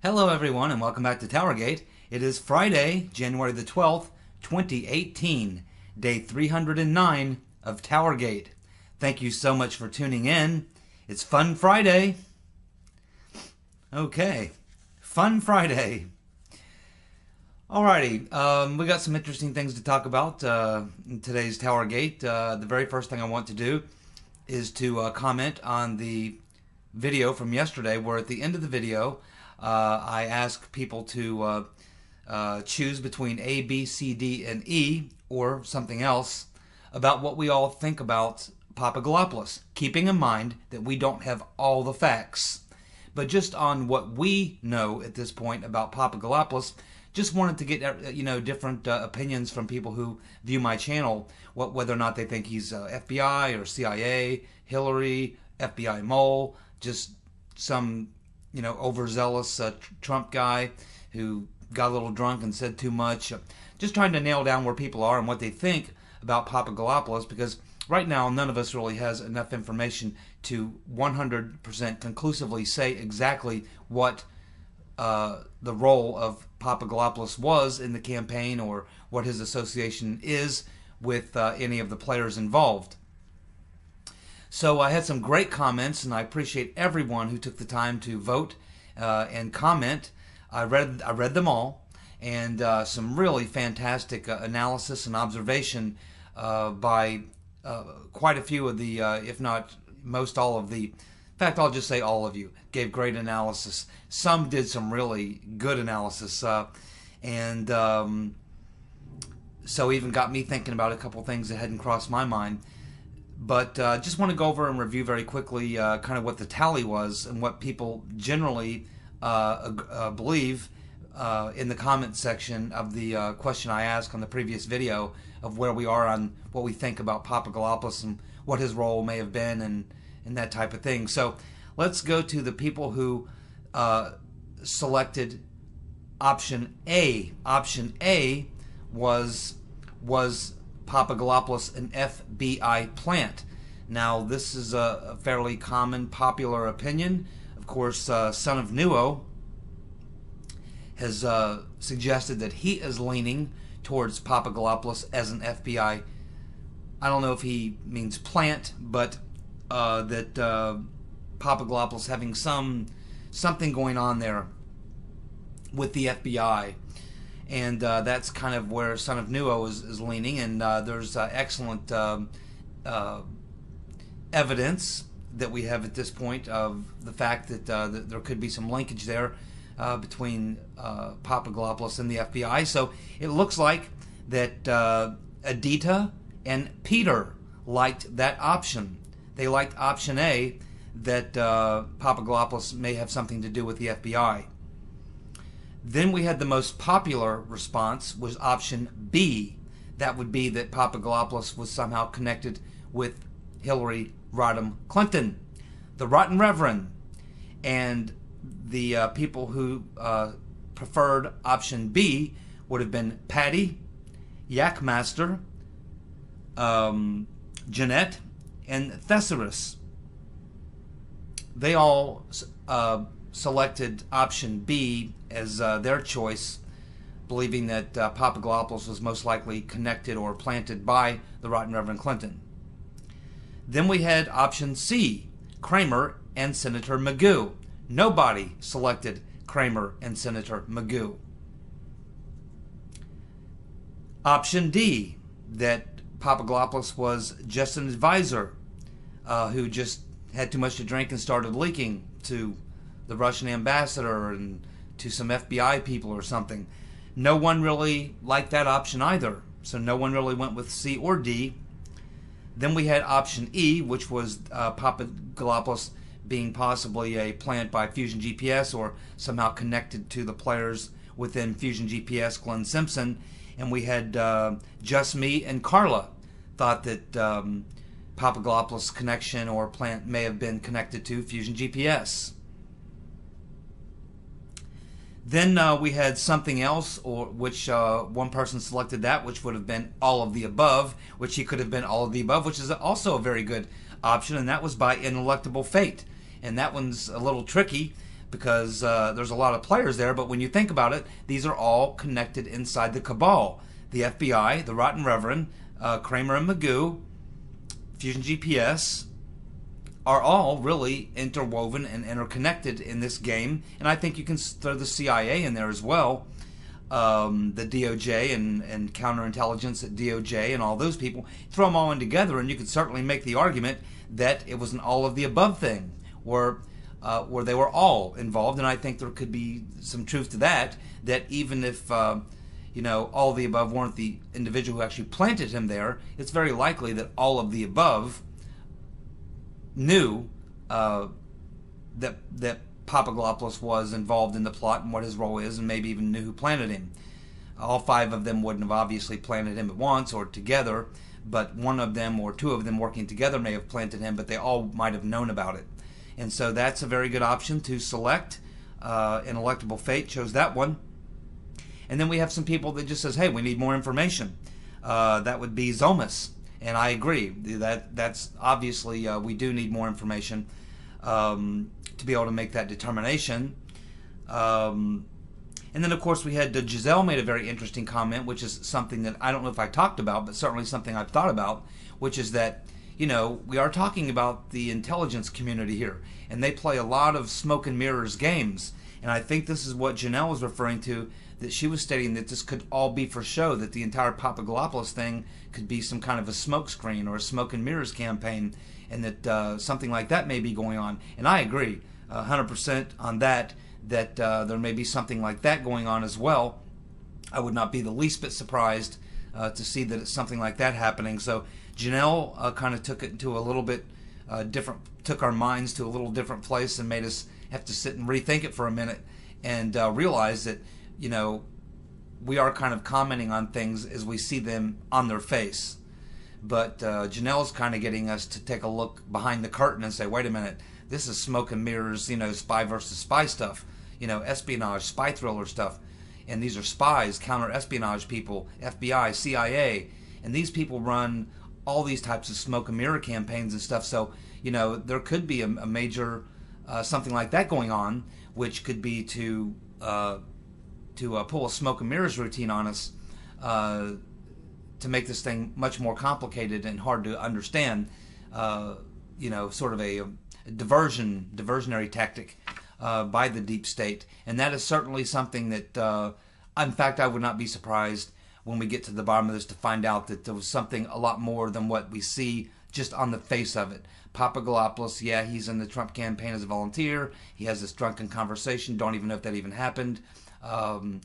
Hello everyone and welcome back to TowerGate. It is Friday, January the 12th, 2018, day 309 of TowerGate. Thank you so much for tuning in. It's Fun Friday. Okay, Fun Friday. Alrighty, we got some interesting things to talk about in today's TowerGate. The very first thing I want to do is to comment on the video from yesterday, where at the end of the video I ask people to choose between A, B, C, D, and E, or something else, about what we all think about Papagalopoulos, keeping in mind that we don't have all the facts. But just on what we know at this point about Papagalopoulos, just wanted to get different opinions from people who view my channel, whether or not they think he's FBI or CIA, Hillary, FBI mole, just some overzealous Trump guy who got a little drunk and said too much. Just trying to nail down where people are and what they think about Papagalopoulos, because right now none of us really has enough information to 100% conclusively say exactly what the role of Papagalopoulos was in the campaign, or what his association is with any of the players involved. So I had some great comments, and I appreciate everyone who took the time to vote and comment. I read them all, and some really fantastic analysis and observation by quite a few of the, if not most all of the, in fact, I'll just say all of you, gave great analysis. Some did some really good analysis, and so even got me thinking about a couple things that hadn't crossed my mind. But just want to go over and review very quickly kind of what the tally was and what people generally believe in the comment section of the question I asked on the previous video of where we are on what we think about Papagalopoulos and what his role may have been and that type of thing. So let's go to the people who selected option A. Option A was Papagalopoulos an FBI plant. Now, this is a fairly common, popular opinion. Of course, Son of Nuo has suggested that he is leaning towards Papagalopoulos as an FBI. I don't know if he means plant, but that Papagalopoulos having something going on there with the FBI. And that's kind of where Son of Nuo is leaning, and there's excellent evidence that we have at this point of the fact that there could be some linkage there between Papagalopoulos and the FBI. So it looks like that Adita and Peter liked that option. They liked option A, that Papagalopoulos may have something to do with the FBI. Then we had the most popular response was option B. That would be that Papagalopoulos was somehow connected with Hillary Rodham Clinton, the Rotten Reverend. And the people who preferred option B would have been Patty, Yakmaster, Jeanette, and Thesaurus. They all selected option B as their choice, believing that Papagalopoulos was most likely connected or planted by the Rotten Reverend Clinton. Then we had option C, Kramer and Senator Magoo. Nobody selected Kramer and Senator Magoo. Option D, that Papagalopoulos was just an advisor who just had too much to drink and started leaking to the Russian ambassador and to some FBI people or something. No one really liked that option either, so no one really went with C or D. Then we had option E, which was Papagalopoulos being possibly a plant by Fusion GPS or somehow connected to the players within Fusion GPS, Glenn Simpson. And we had Just Me and Carla thought that Papagalopoulos' connection or plant may have been connected to Fusion GPS. Then we had something else, or which one person selected that, which would have been all of the above, which he could have been all of the above, which is also a very good option, and that was by Ineluctable Fate. And that one's a little tricky because there's a lot of players there. But when you think about it, these are all connected inside the cabal. The FBI, the Rotten Reverend, Kramer and Magoo, Fusion GPS, are all really interwoven and interconnected in this game. And I think you can throw the CIA in there as well. The DOJ and counterintelligence at DOJ and all those people, throw them all in together, and you could certainly make the argument that it was an all of the above thing, where they were all involved. And I think there could be some truth to that. That even if all of the above weren't the individual who actually planted him there, it's very likely that all of the above knew that Papaglopoulos was involved in the plot and what his role is, and maybe even knew who planted him. All 5 of them wouldn't have obviously planted him at once or together, but one of them or 2 of them working together may have planted him, but they all might have known about it. And so that's a very good option to select. And Electable Fate chose that one. And then we have some people that just says, hey, we need more information. That would be Zomas. And I agree. That's obviously, we do need more information to be able to make that determination. And then, of course, we had Giselle made a very interesting comment, which is something that I don't know if I talked about, but certainly something I've thought about, which is that, we are talking about the intelligence community here, and they play a lot of smoke and mirrors games. And I think this is what Janelle was referring to, that she was stating that this could all be for show, that the entire Papaglopoulos thing could be some kind of a smokescreen or a smoke and mirrors campaign, and that something like that may be going on. And I agree 100% on that there may be something like that going on as well. I would not be the least bit surprised to see that it's something like that happening. So Janelle kind of took it to a little bit different, took our minds to a little different place and made us have to sit and rethink it for a minute and realize that, we are kind of commenting on things as we see them on their face. But Janelle's kind of getting us to take a look behind the curtain and say, wait a minute, this is smoke and mirrors, spy versus spy stuff, espionage, spy thriller stuff. And these are spies, counter-espionage people, FBI, CIA. And these people run all these types of smoke and mirror campaigns and stuff. So, there could be a major something like that going on, which could be to pull a smoke and mirrors routine on us to make this thing much more complicated and hard to understand. Sort of a diversionary tactic by the deep state, and that is certainly something that, in fact, I would not be surprised when we get to the bottom of this to find out that there was something a lot more than what we see just on the face of it. Papaglopoulos, yeah, he's in the Trump campaign as a volunteer. He has this drunken conversation. Don't even know if that even happened. And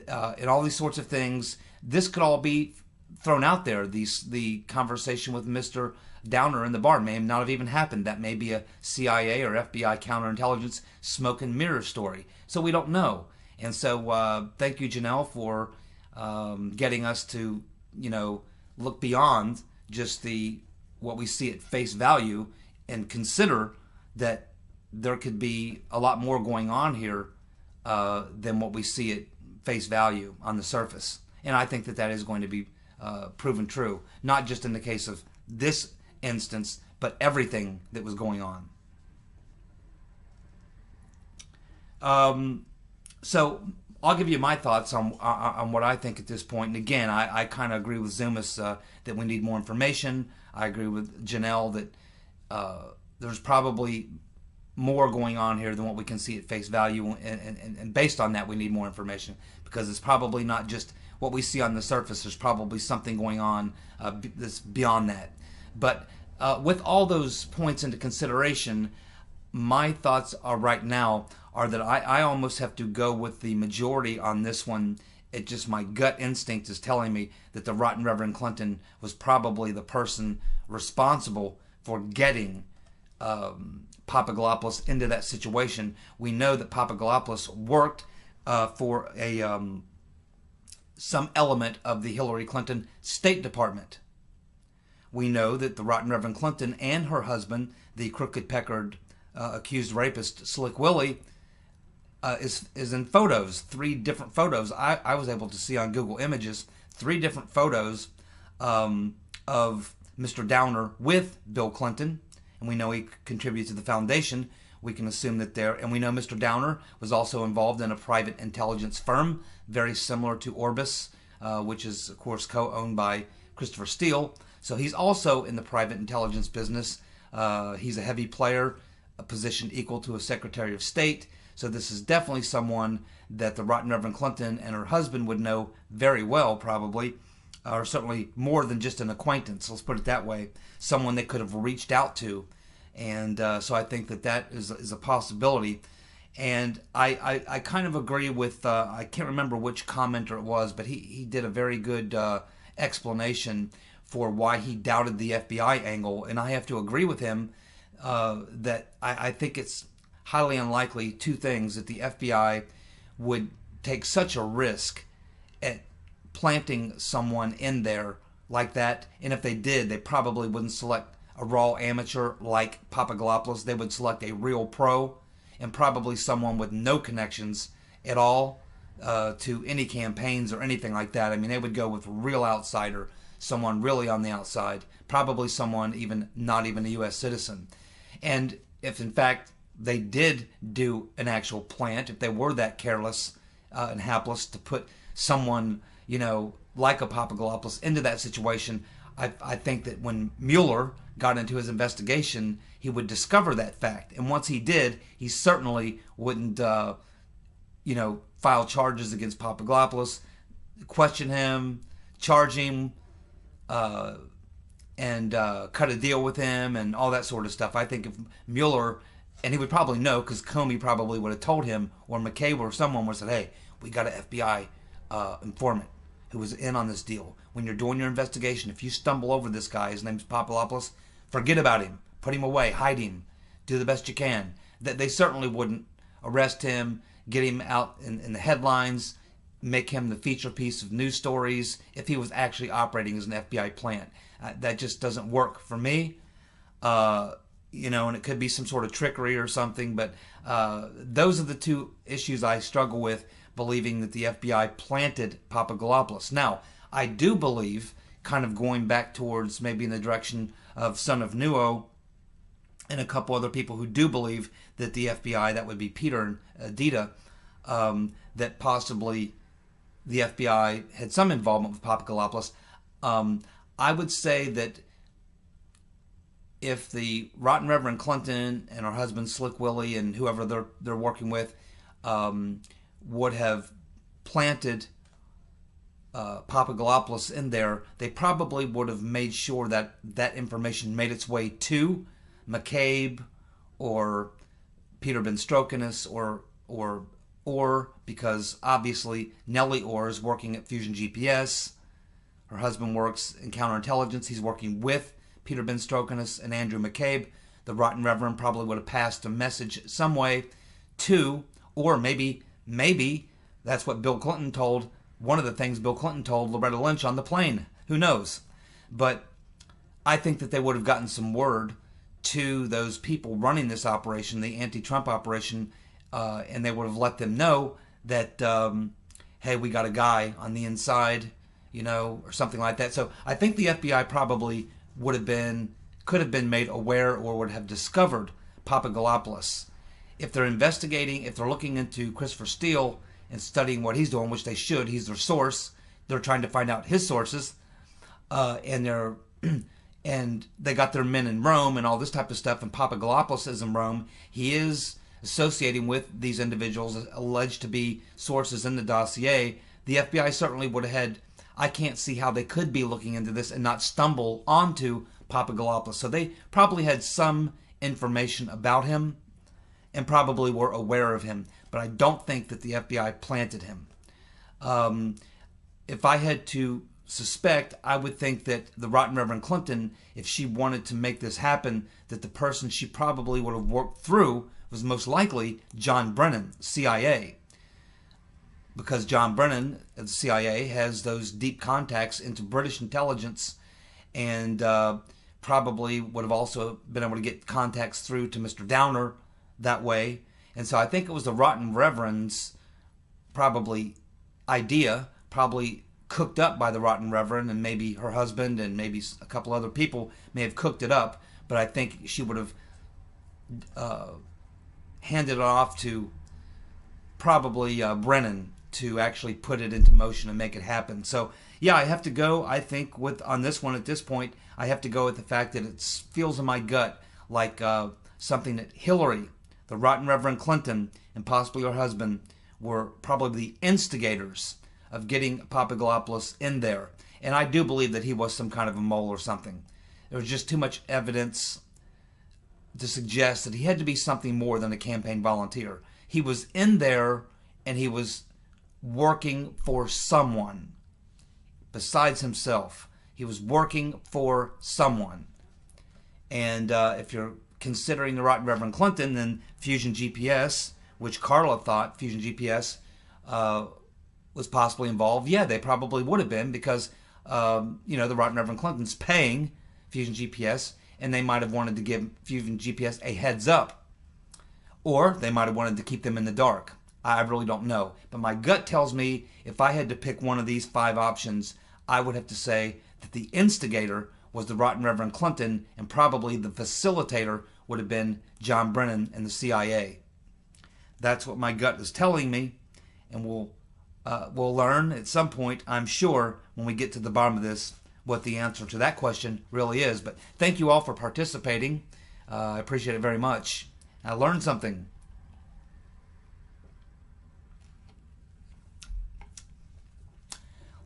all these sorts of things. This could all be thrown out there. The conversation with Mr. Downer in the bar may not have even happened. That may be a CIA or FBI counterintelligence smoke and mirror story. So we don't know. And so thank you, Janelle, for getting us to, look beyond just what we see at face value and consider that there could be a lot more going on here than what we see at face value on the surface. And I think that is going to be proven true, not just in the case of this instance, but everything that was going on. So I'll give you my thoughts on what I think at this point. And again, I kind of agree with Zumas that we need more information. I agree with Janelle that there's probably more going on here than what we can see at face value, and based on that, we need more information, because it's probably not just what we see on the surface. There's probably something going on that's beyond that. But with all those points into consideration, my thoughts are right now are that I almost have to go with the majority on this one. It just, my gut instinct is telling me that the Rotten Reverend Clinton was probably the person responsible for getting Papaglopoulos into that situation. We know that Papaglopoulos worked for some element of the Hillary Clinton State Department. We know that the Rotten Reverend Clinton and her husband, the crooked peckered accused rapist Slick Willie, is in photos, 3 different photos. I was able to see on Google Images 3 different photos of Mr. Downer with Bill Clinton, and we know he contributed to the foundation. we can assume that they're, and we know Mr. Downer was also involved in a private intelligence firm, very similar to Orbis, which is, of course, co-owned by Christopher Steele. So he's also in the private intelligence business. He's a heavy player, a position equal to a Secretary of State. So this is definitely someone that the Right Reverend Clinton and her husband would know very well, probably, or certainly more than just an acquaintance. Let's put it that way. Someone they could have reached out to. And so I think that that is a possibility. And I kind of agree with, I can't remember which commenter it was, but he did a very good explanation for why he doubted the FBI angle. And I have to agree with him that I think it's highly unlikely, two things, that the FBI would take such a risk at planting someone in there like that. And if they did, they probably wouldn't select a raw amateur like Papagalopoulos. They would select a real pro, and probably someone with no connections at all to any campaigns or anything like that. I mean, they would go with a real outsider, someone really on the outside, probably someone even not even a U.S. citizen. And if in fact they did do an actual plant, if they were that careless and hapless to put someone, you know, like a Papagalopoulos into that situation, I think that when Mueller got into his investigation, he would discover that fact. And once he did, he certainly wouldn't, you know, file charges against Papagalopoulos, question him, charge him, and cut a deal with him and all that sort of stuff. I think if Mueller, and he would probably know because Comey probably would have told him, or McCabe or someone would have said, hey, we got an FBI informant who was in on this deal. When you're doing your investigation, if you stumble over this guy, his name's Papadopoulos, forget about him. Put him away. Hide him. Do the best you can. That they certainly wouldn't arrest him, get him out in the headlines, make him the feature piece of news stories if he was actually operating as an FBI plant. That just doesn't work for me. You know, and it could be some sort of trickery or something, but those are the two issues I struggle with, believing that the FBI planted Papagalopoulos. Now, I do believe, kind of going back towards maybe in the direction of Son of Nuo and a couple other people who do believe that the FBI, that would be Peter and Adita, that possibly the FBI had some involvement with Papagalopoulos. I would say that if the Rotten Reverend Clinton and her husband Slick Willie and whoever they're working with would have planted Papagalopoulos in there, they probably would have made sure that that information made its way to McCabe or Peter Ben Strokinus or because obviously Nellie Orr is working at Fusion GPS. Her husband works in counterintelligence. He's working with Peter Ben Strokinus and Andrew McCabe. The Rotten Reverend probably would have passed a message some way to, or maybe that's what Bill Clinton told, one of the things Bill Clinton told Loretta Lynch on the plane. Who knows? But I think that they would have gotten some word to those people running this operation, the anti-Trump operation, and they would have let them know that, hey, we got a guy on the inside, you know, or something like that. So I think the FBI probably could have been made aware or would have discovered Papagalopoulos. If they're investigating, if they're looking into Christopher Steele and studying what he's doing, which they should, he's their source. They're trying to find out his sources, and they got their men in Rome and all this type of stuff. And Papagalopoulos is in Rome. He is associating with these individuals alleged to be sources in the dossier. The FBI certainly would have had. I can't see how they could be looking into this and not stumble onto Papagalopoulos. So they probably had some information about him and probably were aware of him. But I don't think that the FBI planted him. If I had to suspect, I would think that the Rotten Reverend Clinton, if she wanted to make this happen, that the person she probably would have worked through was most likely John Brennan, CIA. Because John Brennan at the CIA has those deep contacts into British intelligence and probably would have also been able to get contacts through to Mr. Downer that way. And so I think it was the Rotten Reverend's probably idea, probably cooked up by the Rotten Reverend, and maybe her husband and maybe a couple other people may have cooked it up. But I think she would have handed it off to probably Brennan to actually put it into motion and make it happen. So yeah, I have to go, I think, on this one at this point, I have to go with the fact that it feels in my gut like something that Hillary, the rotten Reverend Clinton, and possibly her husband were probably the instigators of getting Papadopoulos in there. And I do believe that he was some kind of a mole or something. There was just too much evidence to suggest that he had to be something more than a campaign volunteer. He was in there and he was working for someone besides himself. He was working for someone. And if you're considering the rotten Reverend Clinton, then Fusion GPS, which Carla thought Fusion GPS was possibly involved, yeah, they probably would have been, because the rotten Reverend Clinton's paying Fusion GPS, and they might have wanted to give Fusion GPS a heads up, or they might have wanted to keep them in the dark. I really don't know, but my gut tells me if I had to pick one of these 5 options, I would have to say that the instigator was the rotten Reverend Clinton, and probably the facilitator would have been John Brennan and the CIA. That's what my gut is telling me, and we'll learn at some point, I'm sure, when we get to the bottom of this, what the answer to that question really is. But thank you all for participating. I appreciate it very much. I learned something.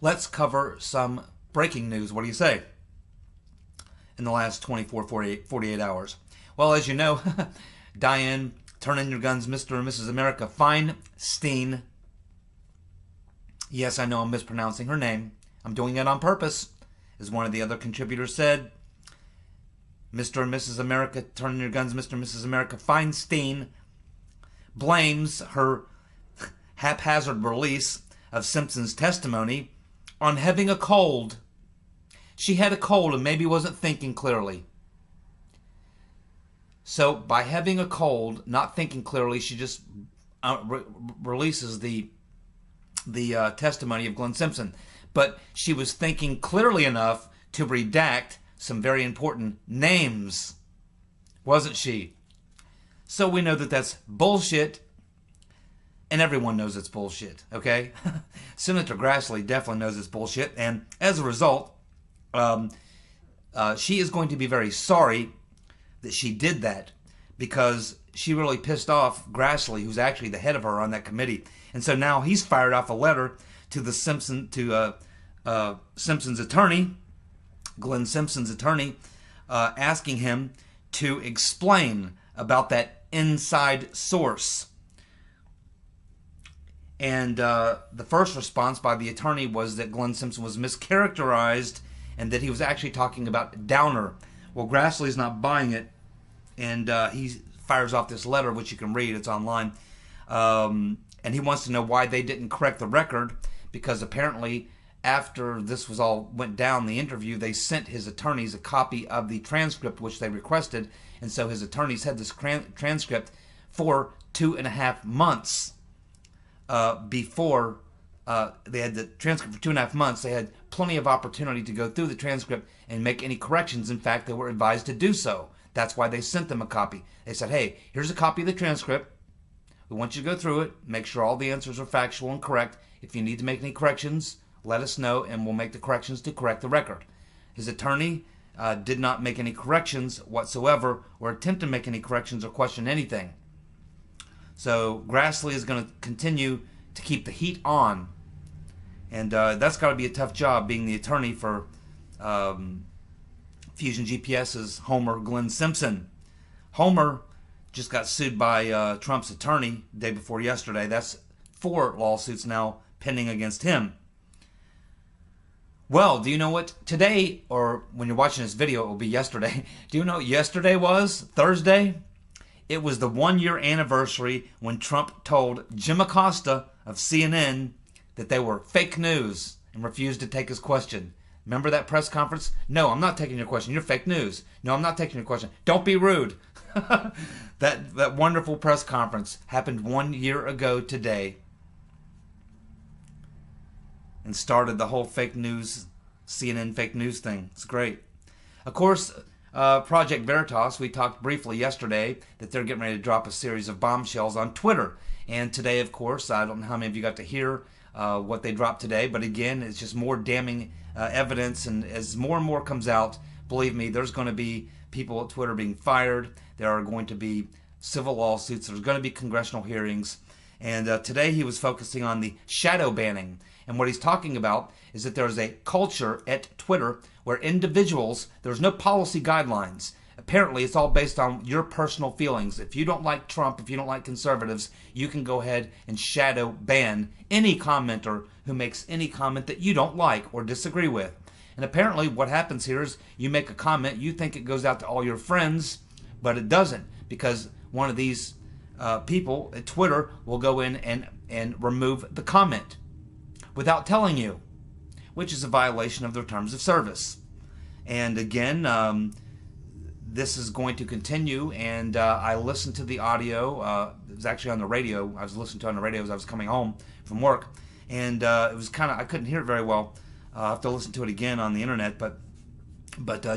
Let's cover some breaking news. What do you say? In the last 24, 48 hours. Well, as you know, Diane, turn in your guns, Mr. and Mrs. America Feinstein. Yes, I know I'm mispronouncing her name. I'm doing it on purpose. As one of the other contributors said, Mr. and Mrs. America, turn in your guns, Mr. and Mrs. America Feinstein blames her haphazard release of Simpson's testimony on having a cold. She had a cold and maybe wasn't thinking clearly. So by having a cold, not thinking clearly, she just releases the testimony of Glenn Simpson. But she was thinking clearly enough to redact some very important names, wasn't she? So we know that that's bullshit, and everyone knows it's bullshit, okay? Senator Grassley definitely knows it's bullshit, and as a result, she is going to be very sorry that she did that, because she really pissed off Grassley, who's actually the head of her on that committee. And so now he's fired off a letter to the Simpson's attorney, Glenn Simpson's attorney, asking him to explain about that inside source. And the first response by the attorney was that Glenn Simpson was mischaracterized and that he was actually talking about Downer. Well, Grassley's not buying it, and he fires off this letter, which you can read. It's online. And he wants to know why they didn't correct the record, because apparently after this was all went down, the interview, they sent his attorneys a copy of the transcript which they requested, and so his attorneys had this transcript for 2.5 months before they had the transcript for 2.5 months. They had plenty of opportunity to go through the transcript and make any corrections. In fact, they were advised to do so. That's why they sent them a copy. They said, hey, here's a copy of the transcript. We want you to go through it, make sure all the answers are factual and correct. If you need to make any corrections, let us know, and we'll make the corrections to correct the record. His attorney did not make any corrections whatsoever, or attempt to make any corrections or question anything. So Grassley is going to continue to keep the heat on, and that's got to be a tough job, being the attorney for Fusion GPS's Homer Glenn Simpson. Homer just got sued by Trump's attorney the day before yesterday. That's 4 lawsuits now pending against him. Well, do you know what today, or when you're watching this video, it will be yesterday. Do you know what yesterday was? Thursday? It was the 1-year anniversary when Trump told Jim Acosta of CNN that they were fake news and refused to take his question. Remember that press conference? No, I'm not taking your question. You're fake news. No, I'm not taking your question. Don't be rude. That wonderful press conference happened 1 year ago today, and started the whole fake news, CNN fake news thing. It's great. Of course, Project Veritas, we talked briefly yesterday that they're getting ready to drop a series of bombshells on Twitter. And today, of course, I don't know how many of you got to hear what they dropped today, but again, it's just more damning evidence. And as more and more comes out, believe me, there's going to be people at Twitter being fired. There are going to be civil lawsuits. There's going to be congressional hearings. And today he was focusing on the shadow banning. And what he's talking about is that there's a culture at Twitter where individuals, there's no policy guidelines. Apparently, it's all based on your personal feelings. If you don't like Trump, if you don't like conservatives, you can go ahead and shadow ban any commenter who makes any comment that you don't like or disagree with. And apparently what happens here is you make a comment, you think it goes out to all your friends, but it doesn't, because one of these people at Twitter will go in and remove the comment without telling you, which is a violation of their terms of service. And again, this is going to continue, and I listened to the audio. It was actually on the radio. I was listening to it on the radio as I was coming home from work, and it was kind of, I couldn't hear it very well. I have to listen to it again on the internet, but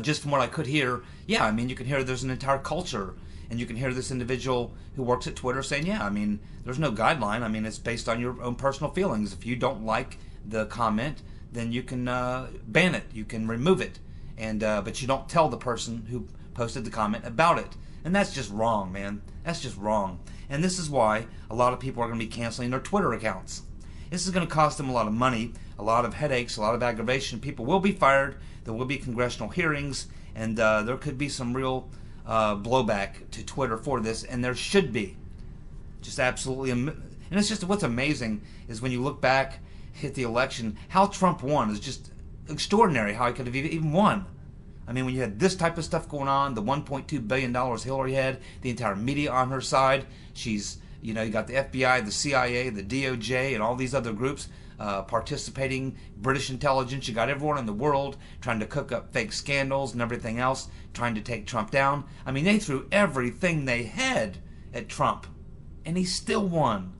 just from what I could hear, yeah, I mean, you can hear there's an entire culture, and you can hear this individual who works at Twitter saying, yeah, I mean, there's no guideline. I mean, it's based on your own personal feelings. If you don't like the comment, then you can ban it, you can remove it, and but you don't tell the person who posted the comment about it. And that's just wrong, man. That's just wrong. And this is why a lot of people are going to be canceling their Twitter accounts. This is going to cost them a lot of money, a lot of headaches, a lot of aggravation. People will be fired, there will be congressional hearings, and there could be some real blowback to Twitter for this, and there should be. Just absolutely, and it's just, what's amazing is when you look back at the election, how Trump won is just extraordinary, how he could have even won. I mean, when you had this type of stuff going on, the $1.2 billion Hillary had, the entire media on her side, she's, you know, you got the FBI, the CIA, the DOJ, and all these other groups participating, British intelligence, you got everyone in the world trying to cook up fake scandals and everything else, trying to take Trump down. I mean, they threw everything they had at Trump, and he still won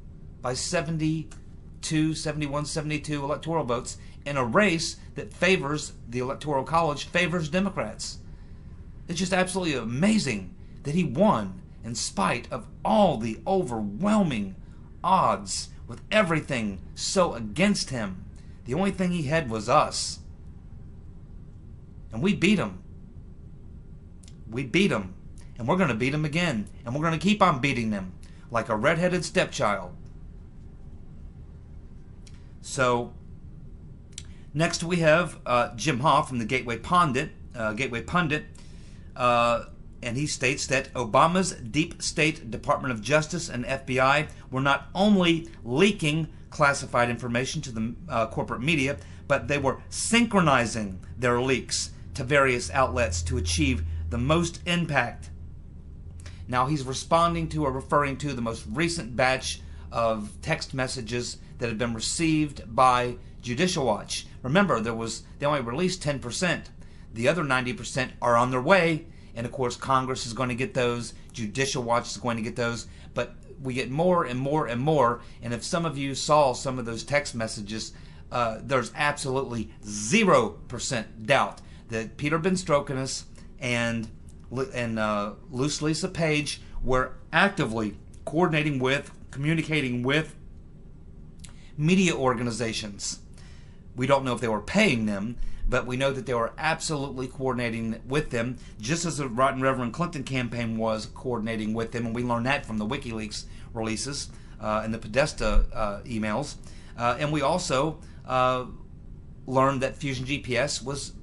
by 72, 71, 72 electoral votes in a race that favors, the Electoral College favors Democrats. It's just absolutely amazing that he won in spite of all the overwhelming odds, with everything so against him. The only thing he had was us. And we beat him. We beat him. And we're going to beat him again. And we're going to keep on beating them like a redheaded stepchild. So, next we have Jim Hoff from the Gateway Pundit, and he states that Obama's deep state Department of Justice and FBI were not only leaking classified information to the corporate media, but they were synchronizing their leaks to various outlets to achieve the most impact. Now he's responding to or referring to the most recent batch of text messages that have been received by Judicial Watch. Remember, they only released 10%. The other 90% are on their way, and of course Congress is going to get those, Judicial Watch is going to get those, but we get more and more and more. And if some of you saw some of those text messages, there's absolutely 0% doubt that Peter Benstrokinus and Loose Lisa Page were actively coordinating with, communicating with media organizations. We don't know if they were paying them, but we know that they were absolutely coordinating with them, just as the Rotten Reverend Clinton campaign was coordinating with them, and we learned that from the WikiLeaks releases and the Podesta emails. And we also learned that Fusion GPS was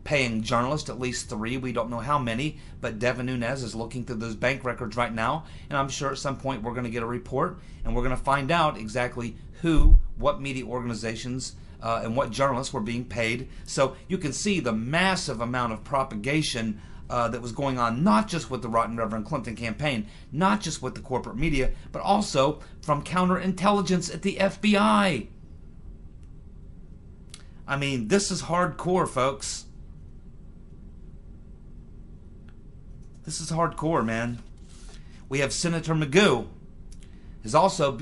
paying journalists, at least 3, we don't know how many, but Devin Nunes is looking through those bank records right now, and I'm sure at some point we're going to get a report, and we're going to find out exactly who, what media organizations, and what journalists were being paid. So you can see the massive amount of propagation that was going on, not just with the Rotten Reverend Clinton campaign, not just with the corporate media, but also from counterintelligence at the FBI. I mean, this is hardcore, folks. This is hardcore, man. We have Senator Magoo, is also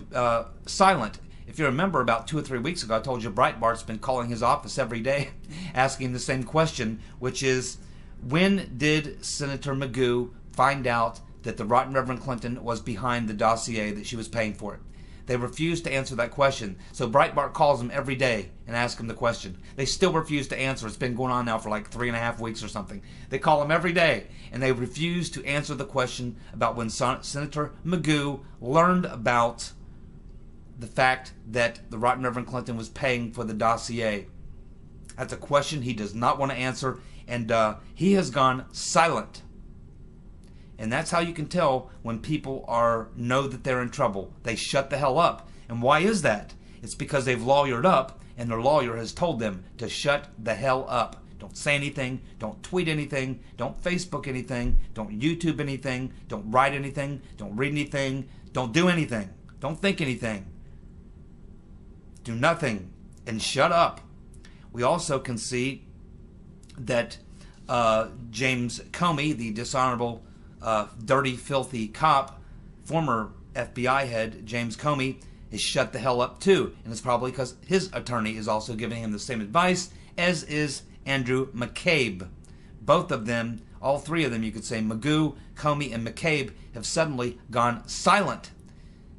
silent. If you remember, about 2 or 3 weeks ago, I told you Breitbart's been calling his office every day, asking the same question, which is, When did Senator Magoo find out that the Right Reverend Clinton was behind the dossier, that she was paying for it? They refuse to answer that question. So Breitbart calls them every day and asks them the question. They still refuse to answer. It's been going on now for like 3.5 weeks or something. They call them every day and they refuse to answer the question about when Senator Magoo learned about the fact that the Right Reverend Clinton was paying for the dossier. That's a question he does not want to answer, and he has gone silent. And that's how you can tell when people know that they're in trouble. They shut the hell up. And why is that? It's because they've lawyered up, and their lawyer has told them to shut the hell up. Don't say anything. Don't tweet anything. Don't Facebook anything. Don't YouTube anything. Don't write anything. Don't read anything. Don't do anything. Don't think anything. Do nothing. And shut up. We also can see that James Comey, the dishonorable, dirty, filthy cop, former FBI head James Comey, is shut the hell up too. And it's probably because his attorney is also giving him the same advice, as is Andrew McCabe. Both of them, all three of them, you could say, Magoo, Comey, and McCabe, have suddenly gone silent.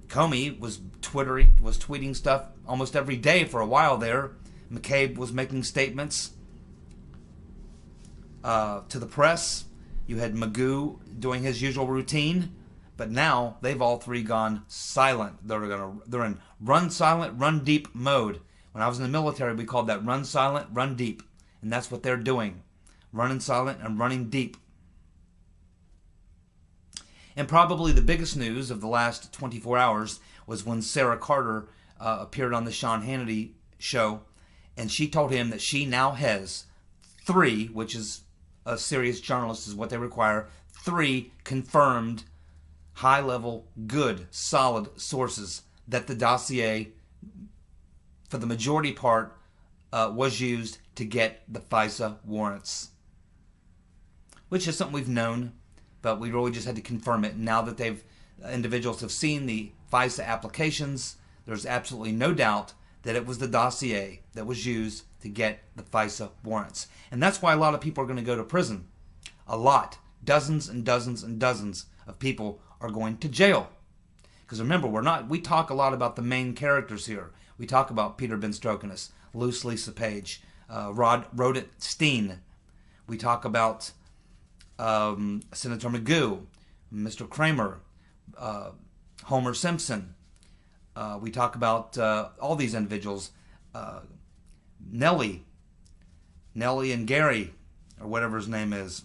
Comey was tweeting stuff almost every day for a while there. McCabe was making statements to the press. You had Magoo doing his usual routine, but now they've all three gone silent. They're in run silent, run deep mode. When I was in the military, we called that run silent, run deep, and that's what they're doing, running silent and running deep. And probably the biggest news of the last 24 hours was when Sarah Carter appeared on the Sean Hannity show, and she told him that she now has 3, which is a serious journalist is what they require, 3 confirmed, high-level, good, solid sources that the dossier, for the majority part, was used to get the FISA warrants. Which is something we've known, but we really just had to confirm it. Now that individuals have seen the FISA applications, there's absolutely no doubt that it was the dossier that was used to get the FISA warrants. And that's why a lot of people are going to go to prison. A lot. Dozens and dozens and dozens of people are going to jail. Because remember, we talk a lot about the main characters here. We talk about Peter Benstrokinus, Luce Lisa Page, Rod Steen. We talk about Senator Magoo, Mr. Kramer, Homer Simpson. We talk about all these individuals, Nellie and Gary, or whatever his name is.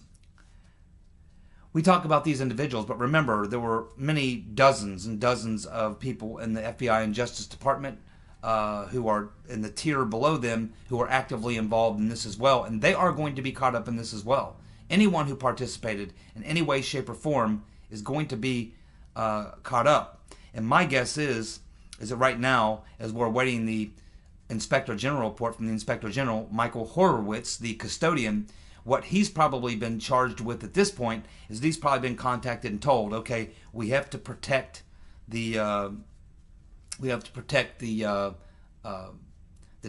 We talk about these individuals, but remember, there were many dozens and dozens of people in the FBI and Justice Department who are in the tier below them who are actively involved in this as well, and they are going to be caught up in this as well. Anyone who participated in any way, shape, or form is going to be caught up. And my guess is that right now, as we're awaiting the Inspector General report from the Inspector General, Michael Horowitz, the custodian, what he's probably been charged with at this point is he's probably been contacted and told, okay, we have to protect the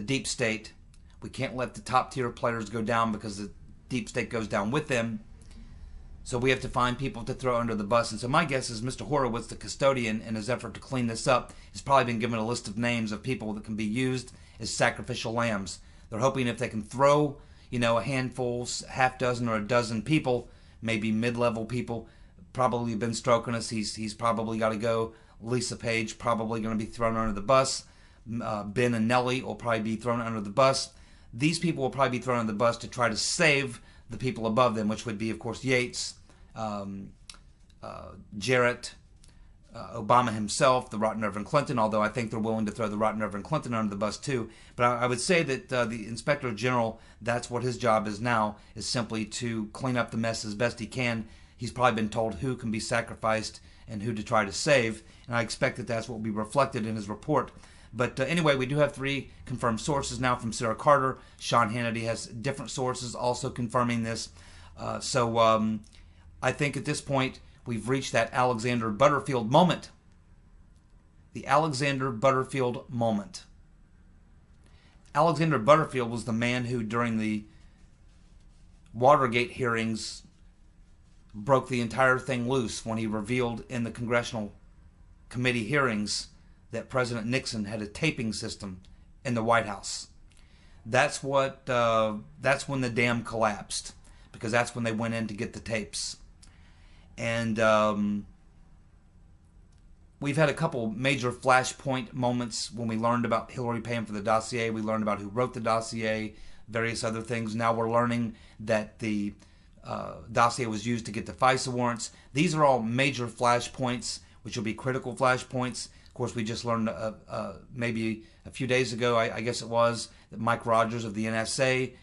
deep state. We can't let the top tier players go down because the deep state goes down with them. So we have to find people to throw under the bus. And so my guess is Mr. Horowitz, the custodian, in his effort to clean this up, has probably been given a list of names of people that can be used as sacrificial lambs. They're hoping if they can throw, a handful, half dozen or a dozen people, maybe mid-level people, probably Benstrokinus, he's probably got to go. Lisa Page probably going to be thrown under the bus. Ben and Nellie will probably be thrown under the bus. These people will probably be thrown under the bus to try to save the people above them, which would be, of course, Yates, Jarrett, Obama himself, the Rotten Reverend Clinton, although I think they're willing to throw the Rotten Reverend Clinton under the bus too. But I would say that the Inspector General, that's what his job is now, is simply to clean up the mess as best he can. He's probably been told who can be sacrificed and who to try to save, and I expect that that's what will be reflected in his report. But anyway, we do have 3 confirmed sources now from Sarah Carter. Sean Hannity has different sources also confirming this. So I think at this point we've reached that Alexander Butterfield moment. The Alexander Butterfield moment. Alexander Butterfield was the man who, during the Watergate hearings broke the entire thing loose when he revealed in the congressional committee hearings that President Nixon had a taping system in the White House. That's when the dam collapsed, because that's when they went in to get the tapes. And we've had a couple major flashpoint moments when we learned about Hillary paying for the dossier. We learned about who wrote the dossier, various other things. Now we're learning that the dossier was used to get the FISA warrants. These are all major flashpoints, which will be critical flashpoints. Of course, we just learned maybe a few days ago, I guess it was, that Mike Rogers of the NSA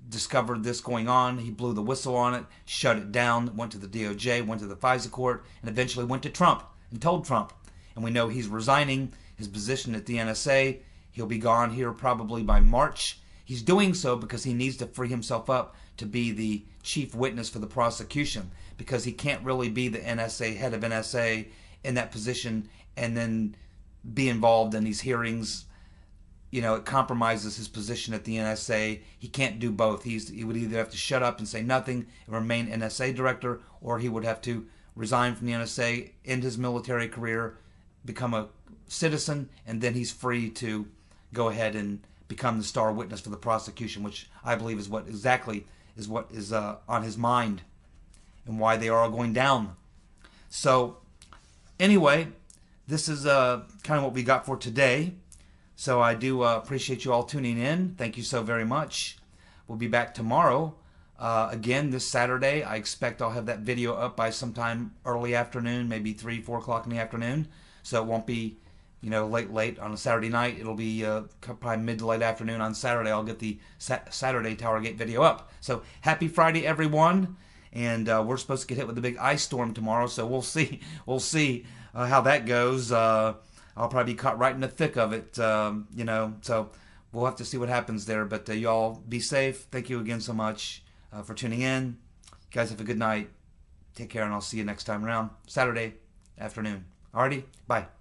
discovered this going on. He blew the whistle on it, shut it down, went to the DOJ, went to the FISA court, and eventually went to Trump and told Trump. And we know he's resigning his position at the NSA. He'll be gone here probably by March. He's doing so because he needs to free himself up to be the chief witness for the prosecution, because he can't really be the NSA, head of NSA, in that position and then be involved in these hearings. You know, it compromises his position at the NSA. He can't do both. He would either have to shut up and say nothing and remain NSA director, or he would have to resign from the NSA, end his military career, become a citizen, and then he's free to go ahead and become the star witness for the prosecution, which I believe is what is on his mind and why they are all going down. So anyway, this is kind of what we got for today. So I do appreciate you all tuning in. Thank you so very much. We'll be back tomorrow. Again, this Saturday, I expect I'll have that video up by sometime early afternoon, maybe 3, 4 o'clock in the afternoon. So it won't be, you know, late on a Saturday night. It'll be probably mid to late afternoon on Saturday. I'll get the Saturday TowerGate video up. So happy Friday, everyone. And we're supposed to get hit with a big ice storm tomorrow. So we'll see. We'll see how that goes. I'll probably be caught right in the thick of it, you know. So we'll have to see what happens there. But y'all be safe. Thank you again so much for tuning in. You guys have a good night. Take care, and I'll see you next time around Saturday afternoon. Alrighty, bye.